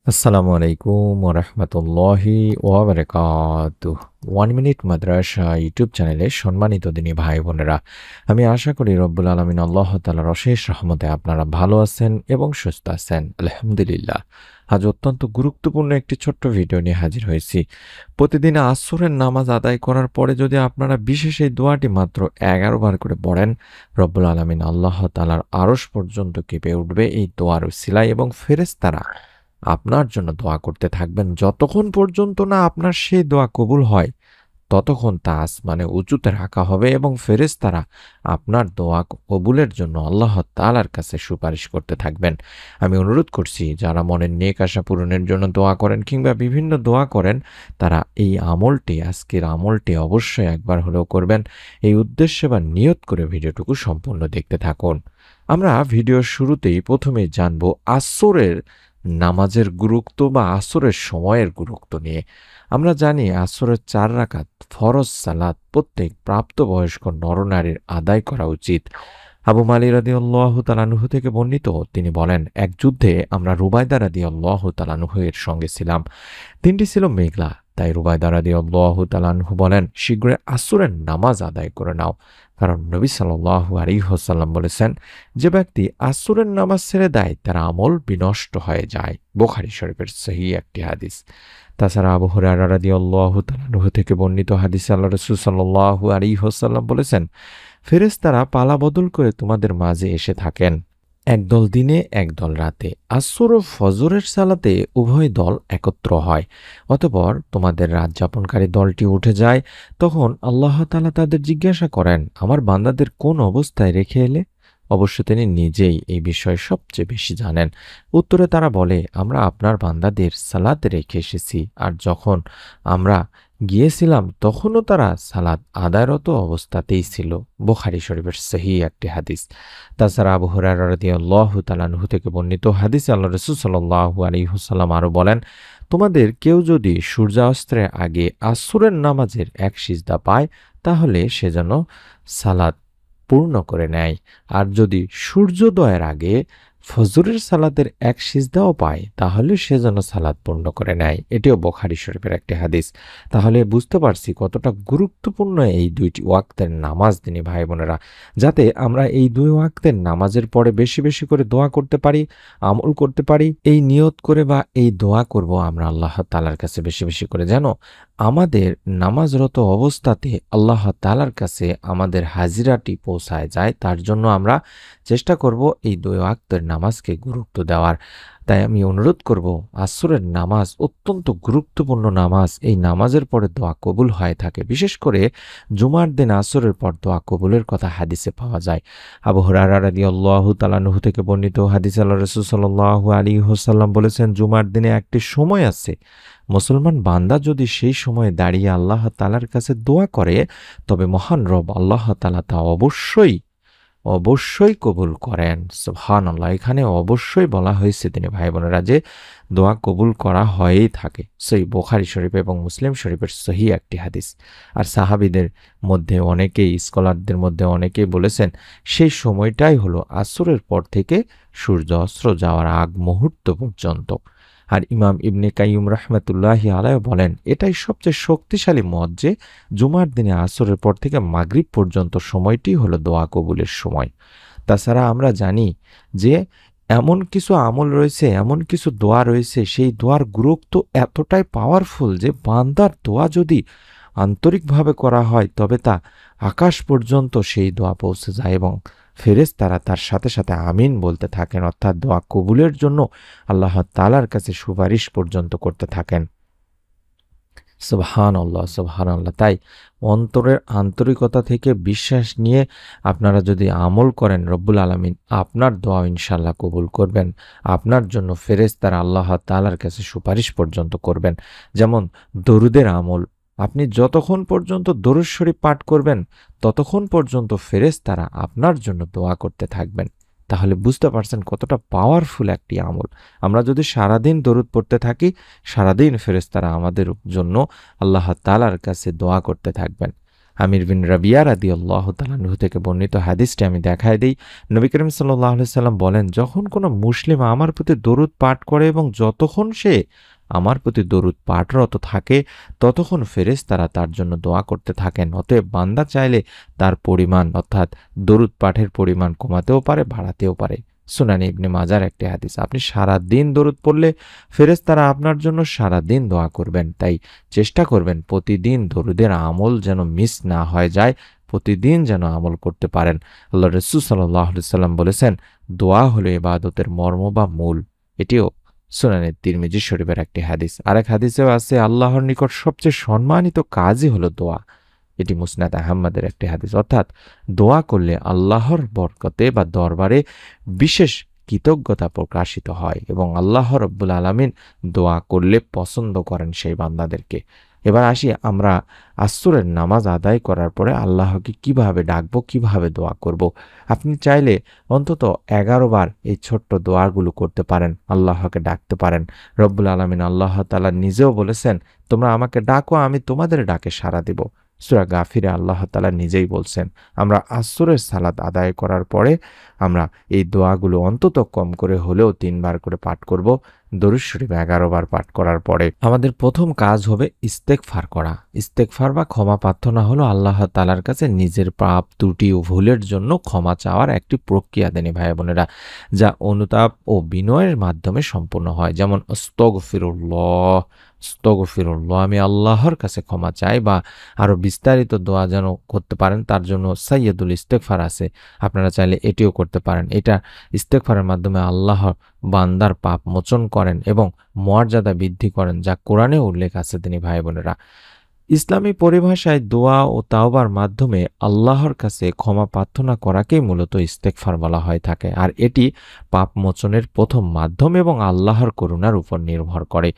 আসসালামু আলাইকুম ওয়া রাহমাতুল্লাহি ওয়া বারাকাতুহু। 1 মিনিট মাদ্রাসা ইউটিউব চ্যানেলে সম্মানিত দিনী ভাই বোনেরা, আমি আশা করি রব্বুল আলামিন আল্লাহ তাআলার অশেষ রহমতে আপনারা ভালো আছেন এবং সুস্থ আছেন। আলহামদুলিল্লাহ। আজ অত্যন্ত গুরুত্বপূর্ণ একটি ছোট্ট ভিডিও নিয়ে হাজির হয়েছি। প্রতিদিন আসরের নামাজ আদায় করার পরে যদি আপনারা বিশেষ এই দোয়াটি মাত্র 11 বার করে পড়েন, রব্বুল আলামিন আল্লাহ তাআলার আরশ পর্যন্ত কেঁপে উঠবে এই দোয়ার উসিলায় এবং ফেরেশতারা আপনার জন্য দোয়া করতে থাকবেন যতক্ষণ পর্যন্ত না আপনার সেই দোয়া কবুল হয়, ততক্ষণ তা আসমানে উঁচুতে রাখা হবে এবং ফেরেশতারা আপনার দোয়া কবুলের জন্য আল্লাহ তাআলার কাছে সুপারিশ করতে থাকবেন। আমি অনুরোধ করছি, যারা মনের নেক আশা পূরণের জন্য দোয়া করেন কিংবা বিভিন্ন দোয়া করেন, তারা এই আমলটি, আজকের আমলটি অবশ্যই একবার হলেও করবেন। এই উদ্দেশ্যে বা নিয়ত করে ভিডিওটুকু সম্পূর্ণ দেখতে থাকুন। আমরা ভিডিওর শুরুতেই প্রথমেই জানব আসরের নামাজের গুরুত্ব বা আসরের সময়ের গুরুত্ব নিয়ে। আমরা জানি আসরের ৪ রাকাত ফরজ সালাত প্রত্যেক প্রাপ্তবয়স্ক নরনারীর আদায় করা উচিত। আবু মালী রাদিয়াল্লাহু তাআলা আনহু থেকে বর্ণিত, তিনি বলেন, এক যুদ্ধে আমরা রুবাইদা রাদিয়াল্লাহু তাআলা আনহু এর সঙ্গে ছিলাম। দিনটি ছিল মেঘলা, তাই রুবাইদা রাদিয়াল্লাহু তাআলা আনহু বলেন, শীঘ্রই আসরের নামাজ আদায় করে নাও, কারণ নবী সাল্লাল্লাহু আলাইহি ওয়াসাল্লাম বলেছেন, যে ব্যক্তি আসরের নামাজ ছেড়ে দেয় তার আমল বিনষ্ট হয়ে যায়। বুখারী শরীফের সহিহ একটি হাদিস। তাছাড়া আবু হুরায়রা রাদিয়াল্লাহু তাআলা আনহু থেকে বর্ণিত হাদিসে আল্লাহ রাসূল সাল্লাল্লাহু আলাইহি ওয়াসাল্লাম বলেছেন, ফেরেশতারা পালা বদল করে তোমাদের মাঝে এসে থাকেন, একদল দিনে একদল রাতে। আসর ও ফজরের সালাতে উভয় দল একত্র হয়। অতঃপর তোমাদের রাত যাপনকারী দলটি উঠে যায়। তখন আল্লাহ তাআলা তাদের জিজ্ঞাসা করেন, আমার বান্দাদের কোন অবস্থায় রেখে এলে? অবশ্য তিনি নিজেই এই বিষয়ে সবচেয়ে বেশি জানেন। উত্তরে তারা বলে, আমরা আপনার বান্দাদের সালাতে রেখে এসেছি, আর যখন আমরা গিয়েছিলাম তখনও তারা সালাত আদায়রত অবস্থাতেই ছিল। বুখারী শরীফের সহিহ একটি হাদিস। তাছাড়া আবু হুরায়রা রাদিয়াল্লাহু তাআলা আনহু থেকে বর্ণিত হাদিসে আল্লাহ রাসূল সাল্লাল্লাহু আলাইহি ওয়াসাল্লাম আরো বলেন, তোমাদের কেউ যদি সূর্যাস্তের আগে আসরের নামাজের এক সিজদা পায়, তাহলে সে যেন সালাত পূর্ণ করে নেয়। আর যদি সূর্যোদয়ের আগে ফজরের সালাতের এক সিজদাও পায়, তাহলে সে যেন সালাত পূর্ণ করে নেয়। এটিও বুখারী শরীফের একটি হাদিস। তাহলে বুঝতে পারছি কতটা গুরুত্বপূর্ণ এই দুইটি ওয়াক্তের নামাজ, দিনী ভাই বোনেরা, যাতে আমরা এই দুই ওয়াক্তের নামাজের পরে বেশি বেশি করে দোয়া করতে পারি, আমল করতে পারি। এই নিয়ত করে বা এই দোয়া করব আমরা আল্লাহ তাআলার কাছে বেশি বেশি করে, যেন আমাদের নামাজরত অবস্থাতে আল্লাহ তাআলার কাছে আমাদের হাজিরাটি পৌঁছায় যায়। তার জন্য আমরা চেষ্টা করব এই দুই ওয়াক্তের নামাজকে গুরুত্ব দেওয়ার। তাই আমি অনুরোধ করব, আসরের নামাজ অত্যন্ত গুরুত্বপূর্ণ নামাজ। এই নামাজের পরে দোয়া কবুল হয়ে থাকে। বিশেষ করে জুমার দিন আসরের পর দোয়া কবুলের কথা হাদিসে পাওয়া যায়। আবু হুরায়রা রাদিয়াল্লাহু তাআলা আনহু থেকে বর্ণিত হাদিসে আল্লাহ রাসূল সাল্লাল্লাহু আলাইহি ওয়াসাল্লাম বলেছেন, জুমার দিনে একটি সময় আছে, মুসলমান বান্দা যদি সেই সময়ে দাঁড়িয়ে আল্লাহ তাআলার কাছে দোয়া করে, তবে মহান রব আল্লাহ তাআলা তা অবশ্যই অবশ্যই কবুল করেন। সুবহানাল্লাহ। এখানে অবশ্যই বলা হয়েছে, তিনি ভাই বোনেরা, যে দোয়া কবুল করা হয়েই থাকে। সহিহ বুখারী শরীফ এবং মুসলিম শরীফের সহিহ একটি হাদিস। আর সাহাবীদের মধ্যে অনেকেই, স্কলারদের মধ্যে অনেকেই বলেছেন, সেই সময়টাই হলো আসরের পর থেকে সূর্য অস্ত যাওয়ার আগ মুহূর্ত পর্যন্ত। আর ইমাম ইবনে কাইয়ুম রাহমাতুল্লাহি আলাইহি বলেন, এটাই সবচেয়ে শক্তিশালী মত যে জুমার দিনে আসরের পর থেকে মাগরিব পর্যন্ত সময়টি হলো দোয়া কবুলের সময়। তাছাড়া আমরা জানি যে এমন কিছু আমল রয়েছে, এমন কিছু দোয়া রয়েছে, সেই দোয়ার গুরুত্ব এতটাই পাওয়ারফুল যে বান্দার দোয়া যদি আন্তরিকভাবে করা হয়, তবে তা আকাশ পর্যন্ত সেই দোয়া পৌঁছে যায় এবং ফেরেশতারা তার সাথে সাথে আমিন বলতে থাকেন, অর্থাৎ দোয়া কবুলের জন্য আল্লাহ তাআলার কাছে সুপারিশ পর্যন্ত করতে থাকেন। সুবহানাল্লাহ, সুবহানাল্লাহ। তাই অন্তরের আন্তরিকতা থেকে বিশ্বাস নিয়ে আপনারা যদি আমল করেন, রব্বুল আলামিন আপনার দোয়া ইনশাআল্লাহ কবুল করবেন। আপনার জন্য ফেরেশতারা আল্লাহ তাআলার কাছে সুপারিশ পর্যন্ত করবেন। যেমন দরুদের আমল, আপনি যতক্ষণ পর্যন্ত দরুদ শরীফ পাঠ করবেন, ততক্ষণ পর্যন্ত ফেরেশতারা আপনার জন্য দোয়া করতে থাকবেন। তাহলে বুঝতে পারছেন কতটা পাওয়ারফুল একটি আমল। আমরা যদি সারাদিন দরুদ পড়তে থাকি, সারাদিন ফেরেশতারা আমাদের জন্য আল্লাহ তাআলার কাছে দোয়া করতে থাকবেন। আমির বিন রাবিয়া রাদিয়াল্লাহু তাআলা আনহু থেকে বর্ণিত হাদিসটি আমি দেখায় দেই। নবী করিম সাল্লাল্লাহু আলাইহি সাল্লাম বলেন, যখন কোনো মুসলিম আমার প্রতি দরুদ পাঠ করে এবং যতক্ষণ সে আমার প্রতি দরুদ পাঠরত থাকে ততক্ষণ ফেরেশতারা তার জন্য দোয়া করতে থাকেন। অতএব বান্দা চাইলে তার পরিমাণ অর্থাৎ দরুদ পাঠের পরিমাণ কমাতেও পারে, বাড়াতেও পারে। সুনানে ইবনে মাজার একটি হাদিস। আপনি সারা দিন দরুদ পড়লে ফেরেশতারা আপনার জন্য সারা দিন দোয়া করবেন। তাই চেষ্টা করবেন প্রতিদিন দরুদের আমল যেন মিস না হয়ে যায়, প্রতিদিন যেন আমল করতে পারেন। আল্লাহ রাসূল সাল্লাল্লাহু আলাইহি সাল্লাম বলেছেন, দোয়া হলো ইবাদতের মর্ম বা মূল। এটিও সুনানে তিরমিজি শরীফের একটি হাদিস। আরেক হাদিসেও আছে, আল্লাহর নিকট সবচেয়ে সম্মানিত কাজই হলো দোয়া। এটি মুসনাদ আহমদের একটি হাদিস। অর্থাৎ দোয়া করলে আল্লাহর বরকতে বা দরবারে বিশেষ কৃতজ্ঞতা প্রকাশিত হয় এবং আল্লাহ রব্বুল আলামিন দোয়া করলে পছন্দ করেন সেই বান্দাদেরকে। এবার আসি আমরা আসরের নামাজ আদায় করার পরে আল্লাহকে কিভাবে ডাকবো, কিভাবে দোয়া করব। আপনি চাইলে অন্তত 11 বার এই ছোট্ট দোয়াগুলো করতে পারেন, আল্লাহকে ডাকতে পারেন। রব্বুল আলামিন আল্লাহ তাআলা নিজেও বলেছেন, তোমরা আমাকে ডাকো, আমি তোমাদের ডাকে সাড়া দিব। সূরা গাফিরে আল্লাহ তাআলা নিজেই বলছেন। আমরা আসরের সালাত আদায় করার পরে আমরা এই দোয়াগুলো অন্তত কম করে হলেও 3 বার করে পাঠ করব। দরুদ শরীফ 11 বার পাঠ করার পরে আমাদের প্রথম কাজ হবে ইস্তেগফার করা। ইস্তেগফার বা ক্ষমা প্রার্থনা হলো আল্লাহ তাআলার কাছে নিজের পাপ, ত্রুটি ও ভুলের জন্য ক্ষমা চাওয়ার একটি প্রক্রিয়া দেনি ভাই বোনেরা, যা অনুতাপ ও বিনয়ের মাধ্যমে সম্পূর্ণ হয়। যেমন আস্তাগফিরুল্লাহ, আস্তাগফিরুল্লাহ, আমি আল্লাহর কাছে ক্ষমা চাই। বা আরও বিস্তারিত দোয়া যেন করতে পারেন তার জন্য সাইয়্যিদুল ইস্তেগফার আছে, আপনারা চাইলে এটিও করতে পারেন। এটা ইস্তেগফারের মাধ্যমে আল্লাহ বান্দার পাপ মোচন করেন এবং মর্যাদা বৃদ্ধি করেন, যা কোরআনে উল্লেখ আছে তিনি ভাই বোনেরা। ইসলামী পরিভাষায় দোয়া ও তাওবার মাধ্যমে আল্লাহর কাছে ক্ষমা প্রার্থনা করাকেই মূলত ইস্তেগফার বলা হয়ে থাকে। আর এটি পাপ মোচনের প্রথম মাধ্যম এবং আল্লাহর করুণার উপর নির্ভর করে।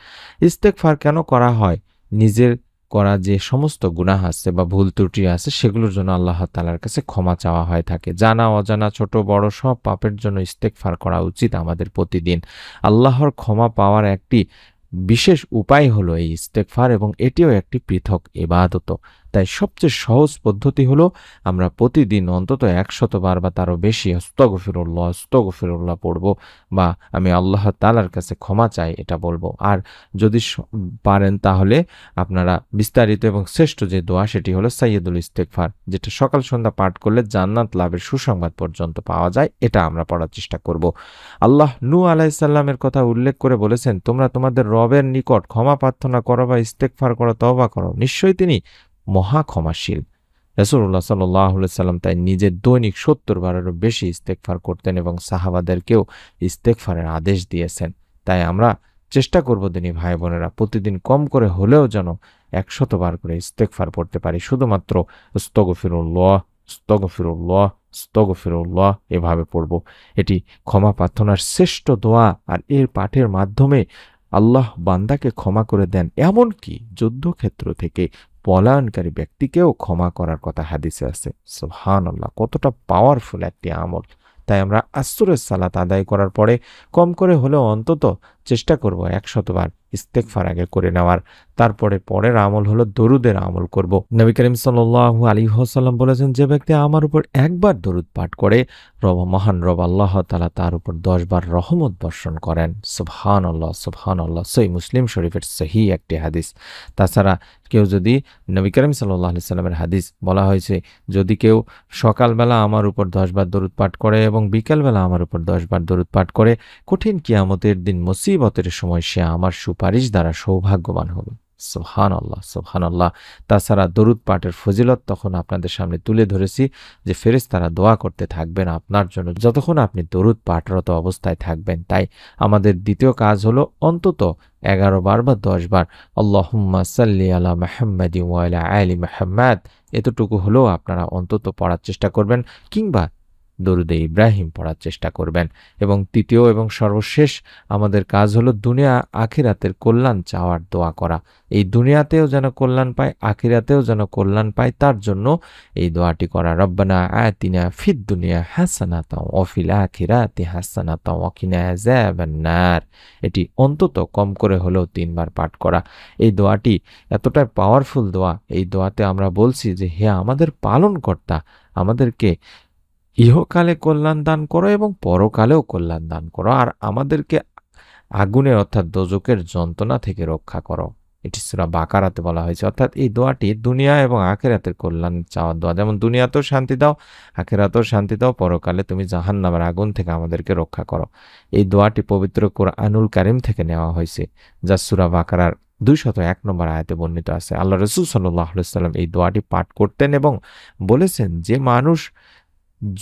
ইস্তেগফার কেন করা হয়? নিজের করা যে সমস্ত গুনাহ আছে বা ভুল ত্রুটি আছে সেগুলোর জন্য আল্লাহ তাআলার কাছে ক্ষমা চাওয়া হয়ে থাকে। জানা অজানা ছোট বড় সব পাপের জন্য ইস্তেগফার করা উচিত আমাদের প্রতিদিন। আল্লাহর ক্ষমা পাওয়ার একটি বিশেষ উপায় হলো এই ইস্তেগফার এবং এটিও একটি পৃথক ইবাদত। তাই সবচেয়ে সহজ পদ্ধতি হলো আমরা প্রতিদিন অন্তত 100 বার বা তারও বেশি আস্তাগফিরুল্লাহ আস্তাগফিরুল্লাহ পড়ব বা আমি আল্লাহ তাআলার কাছে ক্ষমা চাই এটা বলবো। আর যদি পারেন তাহলে আপনারা বিস্তারিত এবং শ্রেষ্ঠ যে দোয়া সেটি হলো সাইয়্যিদুল ইস্তেগফার, যেটা সকাল সন্ধ্যা পাঠ করলে জান্নাত লাভের সুসংবাদ পর্যন্ত পাওয়া যায়। এটা আমরা পড়ার চেষ্টা করব। আল্লাহ নূহ আলাইহিস সালামের কথা উল্লেখ করে বলেছেন, তোমরা তোমাদের রবের নিকট ক্ষমা প্রার্থনা করো বা ইস্তেগফার করো, তওবা করো, নিশ্চয়ই তিনি মহা ক্ষমাশীল। রাসূলুল্লাহ সাল্লাল্লাহু আলাইহি সাল্লাম তাই নিজের দৈনিক 70 বারেরও বেশি ইস্তেগফার করতেন এবং সাহাবাদেরকেও ইস্তেগফারের আদেশ দিয়েছেন। তাই আমরা চেষ্টা করব দিনী ভাই বোনেরা প্রতিদিন কম করে হলেও যেন 100 বার করে ইস্তেগফার পড়তে পারি। শুধুমাত্র আস্তাগফিরুল্লাহ আস্তাগফিরুল্লাহ আস্তাগফিরুল্লাহ এভাবে পড়ব। এটি ক্ষমা প্রার্থনার শ্রেষ্ঠ দোয়া। আর এর পাঠের মাধ্যমে আল্লাহ বান্দাকে ক্ষমা করে দেন, এমনকি যুদ্ধক্ষেত্র থেকে পলায়নকারী ব্যক্তিকেও ক্ষমা করার কথা হাদিসে আছে। সুবহানাল্লাহ, কতটা পাওয়ারফুল একটি আমল। তাই আমরা আসরের সালাত আদায় করার পরে কম করে হলেও অন্তত চেষ্টা করব 100 বার ইস্তেগফার আগে করে নেওয়ার। তারপরে পরের আমল হলো দরুদের আমল করব। নবী করিম সাল্লাল্লাহু আলাইহি ওয়াসাল্লাম বলেছেন, যে ব্যক্তি আমার উপর একবার দরুদ পাঠ করে মহান রব আল্লাহ তাআলা তার উপর 10 বার রহমত বর্ষণ করেন। সুবহানাল্লাহ সুবহানাল্লাহ, সহিহ মুসলিম শরীফের সহিহ একটি হাদিস। তাছাড়া কেউ যদি নবী করিম সাল্লাল্লাহু আলাইহি সাল্লামের হাদিস বলা হয়েছে, যদি কেউ সকালবেলা আমার উপর 10 বার দরুদ পাঠ করে এবং বিকালবেলা আমার উপর 10 বার দরুদ পাঠ করে, কঠিন কিয়ামতের দিন মুসিবতের সময় সে আমার সুপারিশ দ্বারা সৌভাগ্যবান হবে। সুবহানাল্লাহ সুবহানাল্লাহ। তাছাড়া দরুদ পাঠের ফজিলত তখন আপনাদের সামনে তুলে ধরেছি যে ফেরেশতারা দোয়া করতে থাকবেন আপনার জন্য যতক্ষণ আপনি দরুদ পাঠরত অবস্থায় থাকবেন। তাই আমাদের দ্বিতীয় কাজ হলো অন্তত 11 বার বা 10 বার আল্লাহুম্মা সাল্লি আলা মুহাম্মাদি ওয়া আলা আলি মুহাম্মাদ, এতটুকু হলেও আপনারা অন্তত পড়ার চেষ্টা করবেন। কিংবা দরুদে ইব্রাহিম পড়ার চেষ্টা করবেন। এবং তৃতীয় এবং সর্বশেষ আমাদের কাজ হলো দুনিয়া আখিরাতের কল্যাণ চাওয়ার দোয়া করা। এই দুনিয়াতেও যেন কল্যাণ পায়, আখিরাতেও যেন কল্যাণ পায়, তার জন্য এই দোয়াটি করা। রব্বানা আতিনা ফিদ দুনিয়া হাসানাতাও ওয়া ফিল আখিরাতি হাসানাতাও ওয়া কিনা আযাবান নার। এটি অন্তত কম করে হলেও 3 বার পাঠ করা। এই দোয়াটি এতটাই পাওয়ারফুল দোয়া। এই দোয়াতে আমরা বলছি যে হে আমাদের পালনকর্তা, আমাদেরকে ইহকালে কল্যাণ দান করো এবং পরকালেও কল্যাণ দান করো, আর আমাদেরকে আগুনের অর্থাৎ দোজকের যন্ত্রণা থেকে রক্ষা করো। এটি সূরা বাকারাতে বলা হয়েছে। অর্থাৎ এই দোয়াটি দুনিয়া এবং আখিরাতের কল্যাণ চাওয়ার দোয়া। যেমন দুনিয়াতেও শান্তি দাও, আখিরাতেও শান্তি দাও, পরকালে তুমি জাহান্নামের আগুন থেকে আমাদেরকে রক্ষা করো। এই দোয়াটি পবিত্র কুরআনুল কারীম থেকে নেওয়া হয়েছে, যা সূরা বাকারার 201 নম্বর আয়াতে বর্ণিত আছে। আল্লাহ রাসূল সাল্লাল্লাহু আলাইহি ওয়াসাল্লাম এই দোয়াটি পাঠ করতেন এবং বলেছেন যে মানুষ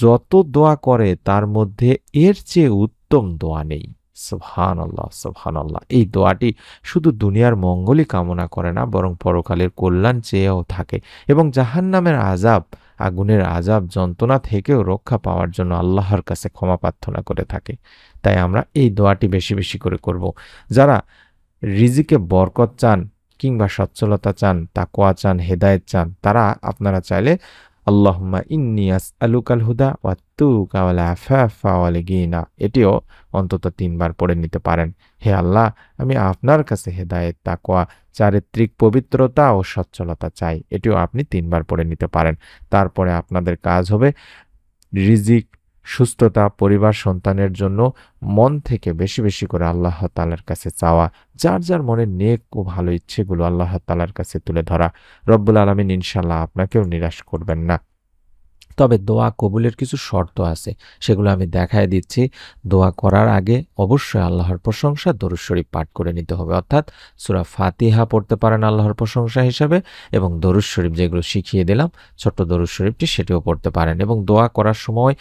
যত দোয়া করে তার মধ্যে এর চেয়ে উত্তম দোয়া নেই। সুবহানাল্লাহ, সুবহানাল্লাহ। এই দোয়াটি শুধু দুনিয়ার মঙ্গলই কামনা করে না, বরং পরকালের কল্যাণ চেয়েও থাকে এবং জাহান্নামের আযাব, আগুনের আযাব যন্ত্রণা থেকেও রক্ষা পাওয়ার জন্য আল্লাহর কাছে ক্ষমা প্রার্থনা করে থাকে। তাই আমরা এই দোয়াটি বেশি বেশি করে করব। যারা রিজিকে বরকত চান কিংবা সচ্ছলতা চান, তাকওয়া চান, হেদায়েত চান, তারা আপনারা চাইলে আল্লাহুম্মা ইন্নী আসআলুকাল হুদা ওয়াত তুকা ওয়াল আফাফা ওয়াল গিনা এটিও অন্তত 3 বার পড়ে নিতে পারেন। হে আল্লাহ, আমি আপনার কাছে হেদায়েত, তাকওয়া, চারিত্রিক পবিত্রতা ও সচ্ছলতা চাই। এটিও আপনি 3 বার পড়ে নিতে পারেন। তারপরে আপনাদের কাজ হবে রিজিক, সুস্থতা, পরিবার, সন্তানের জন্য মন থেকে বেশি বেশি করে আল্লাহ তাআলার কাছে চাওয়া। যার যার মনের নেক ও ভালো ইচ্ছেগুলো আল্লাহ তাআলার কাছে তুলে ধরা। রব্বুল আলামিন ইনশাআল্লাহ আপনাকেও নিরাশ করবেন না। তবে দোয়া কবুলের কিছু শর্ত আছে, সেগুলো আমি দেখায় দিচ্ছি। দোয়া করার আগে অবশ্যই আল্লাহর প্রশংসা দরুদ শরীফ পাঠ করে নিতে হবে। অর্থাৎ সূরা ফাতিহা পড়তে পারেন আল্লাহর প্রশংসা হিসাবে, এবং দরুদ শরীফ যেগুলো শিখিয়ে দিলাম ছোট্ট দরুদ শরীফটি, সেটিও পড়তে পারেন। এবং দোয়া করার সময়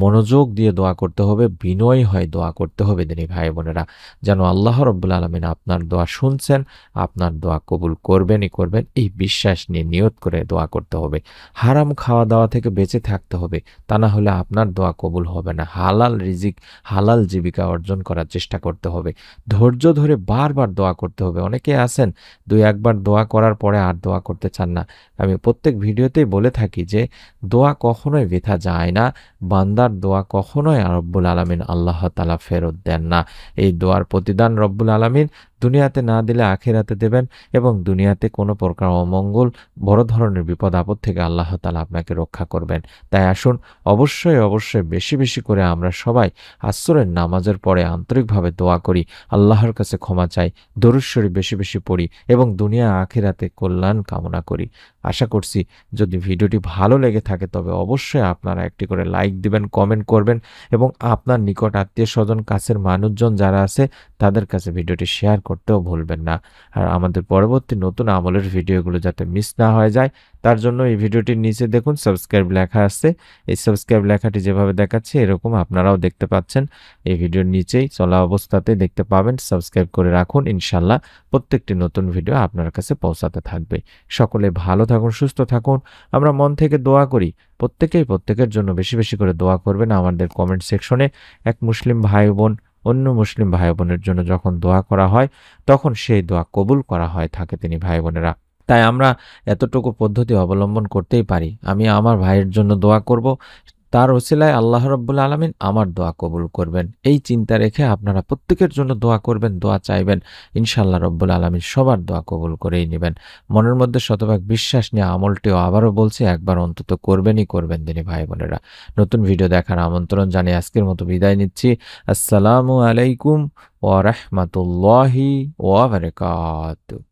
মনোযোগ দিয়ে দোয়া করতে হবে, বিনয়ী হয়ে দোয়া করতে হবে দিনী ভাই বোনেরা, যেন আল্লাহ রাব্বুল আলামিন আপনার দোয়া শুনছেন, আপনার দোয়া কবুল করবেনই করবেন, এই বিশ্বাস নিয়ে নিয়ত করে দোয়া করতে হবে। হারাম খাওয়া দাওয়া থেকে বেঁচে থাকতে হবে, তা না হলে আপনার দোয়া কবুল হবে না। হালাল রিজিক, হালাল জীবিকা অর্জন করার চেষ্টা করতে হবে। ধৈর্য ধরে বারবার দোয়া করতে হবে। অনেকে আছেন 2-1 বার দোয়া করার পরে আর দোয়া করতে চান না। আমি প্রত্যেক ভিডিওতেই বলে থাকি যে দোয়া কখনোই বৃথা যায় না, বান্দার দোয়া কখনোই রব্বুল আলামিন আল্লাহ তাআলা ফেরত দেন না। এই দোয়ার প্রতিদান রব্বুল আলামিন দুনিয়াতে না দিলে আখিরাতে দেবেন, এবং দুনিয়াতে কোনো প্রকার অমঙ্গল, বড় ধরনের বিপদ আপদ থেকে আল্লাহ তাআলা আপনাকে রক্ষা করবেন। তাই আসুন অবশ্যই অবশ্যই বেশি বেশি করে আমরা সবাই আসরের নামাজের পরে আন্তরিকভাবে দোয়া করি, আল্লাহর কাছে ক্ষমা চাই, দরুদ শরীফ বেশি বেশি পড়ি এবং দুনিয়া আখিরাতে কল্যাণ কামনা করি। আশা করছি যদি ভিডিওটি ভালো লেগে থাকে তবে অবশ্যই আপনারা একটি করে লাইক দিবেন, কমেন্ট করবেন, এবং আপনার নিকট আত্মীয় স্বজন, কাছের মানুষজন যারা আছে তাদের কাছে ভিডিওটি শেয়ার করতেও ভুলবেন না। আর আমাদের পরবর্তী নতুন আমলের ভিডিওগুলো যাতে মিস না হয়ে যায়, তার জন্য এই ভিডিওটির নিচে দেখুন সাবস্ক্রাইব লেখা আছে। এই সাবস্ক্রাইব লেখাটি যেভাবে দেখাচ্ছে এরকম আপনারাও দেখতে পাচ্ছেন। এই ভিডিওর নিচেই চলা অবস্থাতেই দেখতে পাবেন। সাবস্ক্রাইব করে রাখুন, ইনশাল্লাহ প্রত্যেকটি নতুন ভিডিও আপনার কাছে পৌঁছাতে থাকবে। সকলে ভালো থাকুন, সুস্থ থাকুন। আমরা মন থেকে দোয়া করি প্রত্যেকেই প্রত্যেকের জন্য বেশি বেশি করে দোয়া করবেন। আমাদের কমেন্ট সেকশনে এক মুসলিম ভাই বোন অন্য মুসলিম ভাই বোনের জন্য যখন দোয়া করা হয় তখন সেই দোয়া কবুল করা হয় থাকে তিনি ভাই বোনেরা। তাই আমরা এতটুকু পদ্ধতি অবলম্বন করতেই পারি। আমি আমার ভাইয়ের জন্য দোয়া করব, তার ওসিলায় আল্লাহ রাব্বুল আলামিন আমার দোয়া কবুল করবেন। এই চিন্তা রেখে আপনারা প্রত্যেকের জন্য দোয়া করবেন, দোয়া চাইবেন। ইনশাআল্লাহ রাব্বুল আলামিন সবার দোয়া কবুল করেই নেবেন। মনের মধ্যে শতভাগ বিশ্বাস নিয়ে আমলটিও আবারও বলছি একবার অন্তত করবেনই করবেন দিনী ভাই বোনেরা। নতুন ভিডিও দেখার আমন্ত্রণ জানিয়ে আজকের মতো বিদায় নিচ্ছি। আসসালামু আলাইকুম ওয়া রাহমাতুল্লাহি ওয়া বারাকাতুহু।